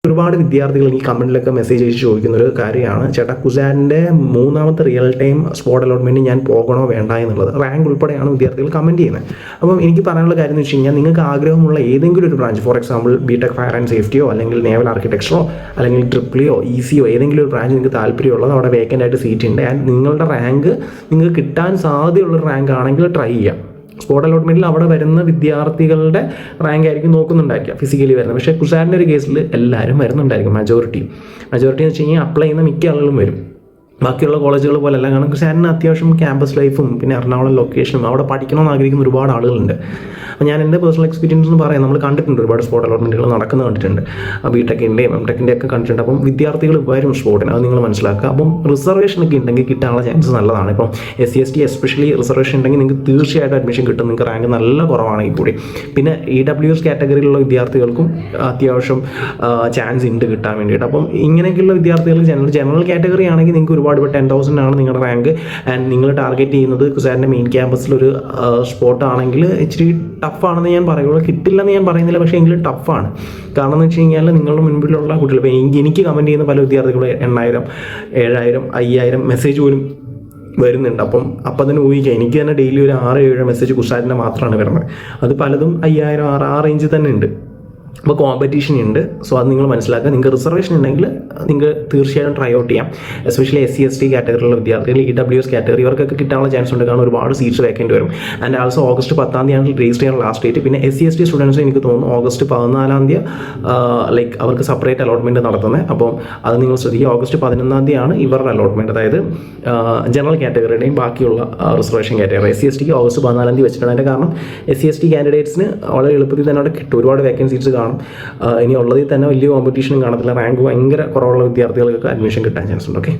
ഒരുപാട് വിദ്യാർത്ഥികൾ ഈ കമൻറ്റിലൊക്കെ മെസ്സേജ് അയച്ച് ചോദിക്കുന്ന ഒരു കാര്യമാണ്, ചേട്ടാ കുസാറ്റിൻ്റെ 3ാമത്തെ റിയൽ ടൈം സ്പോട്ട് അലോട്ട്മെൻറ്റ് ഞാൻ പോകണോ വേണ്ട എന്നുള്ളത്. റാങ്ക് ഉൾപ്പെടെയാണ് വിദ്യാർത്ഥികൾ കമൻറ്റ് ചെയ്യുന്നത്. അപ്പം എനിക്ക് പറയാനുള്ള കാര്യം എന്ന് വെച്ച് കഴിഞ്ഞാൽ, നിങ്ങൾക്ക് ആഗ്രഹമുള്ള ഏതെങ്കിലും ഒരു branch, for example BTech fire and സേഫ്റ്റിയോ അല്ലെങ്കിൽ നേവൽ ആർക്കിടെക്ചറോ അല്ലെങ്കിൽ ട്രിപ്പിളിയോ ഇസിയോ ഏതെങ്കിലും ഒരു ബ്രാഞ്ച് നിങ്ങൾക്ക് താല്പര്യമുള്ളത്, അവിടെ വേക്കൻ്റ് ആയിട്ട് സീറ്റ് ഉണ്ട് ആൻഡ് നിങ്ങളുടെ റാങ്ക് നിങ്ങൾക്ക് കിട്ടാൻ സാധ്യതയുള്ളൊരു റാങ്ക് ആണെങ്കിൽ ട്രൈ ചെയ്യാം. സ്പോട്ട് അലോട്ട്മെൻറ്റിൽ അവിടെ വരുന്ന വിദ്യാർത്ഥികളുടെ റാങ്ക് ആയിരിക്കും നോക്കുന്നുണ്ടായിരിക്കുക ഫിസിക്കലി വരുന്നത്. പക്ഷേ കുസാറ്റിൻ്റെ ഒരു കേസിൽ എല്ലാവരും വരുന്നുണ്ടായിരിക്കും. മജോറിറ്റി എന്ന് വെച്ച് കഴിഞ്ഞാൽ അപ്ലൈ ചെയ്യുന്ന മിക്ക ആളുകളും വരും. ബാക്കിയുള്ള കോളേജുകൾ പോലെയല്ല. കാരണം കുസാറ്റിന് അത്യാവശ്യം ക്യാമ്പസ് ലൈഫും പിന്നെ എറണാകുളം ലൊക്കേഷനും അവിടെ പഠിക്കണമെന്ന് ആഗ്രഹിക്കുന്ന ഒരുപാട് ആളുകളുണ്ട്. അപ്പോൾ ഞാൻ എൻ്റെ പേഴ്സണൽ എക്സ്പീരിയൻസ് എന്ന് പറയാം, നമ്മൾ കണ്ടിട്ടുണ്ട് ഒരുപാട് സ്പോട്ട് അലോട്ട്മെൻറ്റുകൾ നടക്കുന്നത് കണ്ടിട്ടുണ്ട്. ബിടെക്കിൻ്റെയും എംടെക്കിൻ്റെ ഒക്കെ കണ്ടിട്ടുണ്ട്. അപ്പം വിദ്യാർത്ഥികൾ വരും സ്പോട്ടിന്, അത് നിങ്ങൾ മനസ്സിലാക്കുക. അപ്പം റിസർവേഷനൊക്കെ ഉണ്ടെങ്കിൽ കിട്ടാനുള്ള ചാൻസ് നല്ലതാണ്. ഇപ്പം SC/ST എസ്പെഷ്യലി റിസർവേഷൻ ഉണ്ടെങ്കിൽ നിങ്ങൾക്ക് തീർച്ചയായിട്ടും അഡ്മിഷൻ കിട്ടും. നിങ്ങൾക്ക് റാങ്ക് നല്ല കുറവാണെങ്കിൽ കൂടി. പിന്നെ EWS കാറ്റഗറിയിലുള്ള വിദ്യാർത്ഥികൾക്കും അത്യാവശ്യം ചാൻസ് ഉണ്ട് കിട്ടാൻ വേണ്ടിയിട്ട്. അപ്പം ഇങ്ങനെയൊക്കെയുള്ള വിദ്യാർത്ഥികൾ ജനറൽ കാറ്റഗറി ആണെങ്കിൽ നിങ്ങൾക്ക് ഒരുപാട് 10,000 ആണ് നിങ്ങളുടെ റാങ്ക് ആൻഡ് നിങ്ങൾ ടാർഗറ്റ് ചെയ്യുന്നത് കുസാറ്റിൻ്റെ മെയിൻ ക്യാമ്പസിലൊരു സ്പോട്ട് ആണെങ്കിൽ ഇച്ചിരി ടഫാണെന്ന് ഞാൻ പറയുള്ളൂ. കിട്ടില്ലെന്ന് ഞാൻ പറയുന്നില്ല, പക്ഷേ എങ്കിലും ടഫാണ്. കാരണം എന്ന് വെച്ച് കഴിഞ്ഞാൽ നിങ്ങളുടെ മുൻപിലുള്ള കുട്ടികൾ, ഇപ്പോൾ എനിക്ക് കമൻറ്റ് ചെയ്യുന്ന പല വിദ്യാർത്ഥികളും 8,000, 7,000, 5,000 മെസ്സേജ് പോലും വരുന്നുണ്ട്. അപ്പം തന്നെ ഊഹിക്കുക, എനിക്ക് തന്നെ ഡെയിലി ഒരു 6-7 മെസ്സേജ് കുസാറ്റിൻ്റെ മാത്രമാണ് വരുന്നത്. അത് പലതും 5,000, 6,000 ആ റേഞ്ചിൽ തന്നെ ഉണ്ട്. അപ്പോൾ കോമ്പറ്റീഷൻ ഉണ്ട്. സോ അത് നിങ്ങൾ മനസ്സിലാക്കുക. നിങ്ങൾക്ക് റിസർവേഷൻ ഉണ്ടെങ്കിൽ നിങ്ങൾക്ക് തീർച്ചയായും ട്രൈ ഔട്ട് ചെയ്യാം. എസ്പെഷ്യലി SC/ST കാറ്റഗറിയിലുള്ള വിദ്യാർത്ഥികൾ, EWS കാറ്റഗറി ഇവർക്കൊക്കെ കിട്ടാനുള്ള ചാൻസ് ഉണ്ട്. കാരണം ഒരുപാട് സീറ്റ്സ് വേക്കേണ്ടി വരും. ആൻഡ് ആൾസോ ഓഗസ്റ്റ് 10-ാം തീയതിയാണ് രജിസ്റ്റർ ചെയ്യാൻ ലാസ്റ്റ് ഡേറ്റ്. പിന്നെ SC/ST സ്റ്റുഡൻസ് എനിക്ക് തോന്നുന്നു ഓഗസ്റ്റ് 14-ാം തീയതി ലൈക്ക് അവർക്ക് സെപ്പറേറ്റ് അലോട്ട്മെൻറ്റ് നടത്തുന്നത്. അപ്പം അത് നിങ്ങൾ ശ്രദ്ധിക്കുക. ഓഗസ്റ്റ് 11-ാം തീയതിയാണ് ഇവരുടെ അലോട്ട്മെൻറ്റ്, അതായത് ജനറൽ കാറ്റഗറിയുടെയും ബാക്കിയുള്ള റിസർവേഷൻ കാറ്റഗറി. SC/STക്ക് ഓഗസ്റ്റ് 14-ാം തീയതി വെച്ചിട്ടുണ്ട്. അതിൻ്റെ കാരണം SC/ST കാൻഡിഡേറ്റ്സിന് വളരെ എളുപ്പത്തിൽ തന്നെ അവിടെ കിട്ടും. ഒരുപാട് വേക്കൻസീസ് കാണും. ഇനി ഉള്ളതിൽ തന്നെ വലിയ കോമ്പറ്റീഷനും കാണത്തില്ല. റാങ്ക് ഭയങ്കര കുറവുള്ള വിദ്യാർത്ഥികൾക്ക് അഡ്മിഷൻ കിട്ടാൻ ചാൻസ് ഉണ്ട്. ഓക്കെ.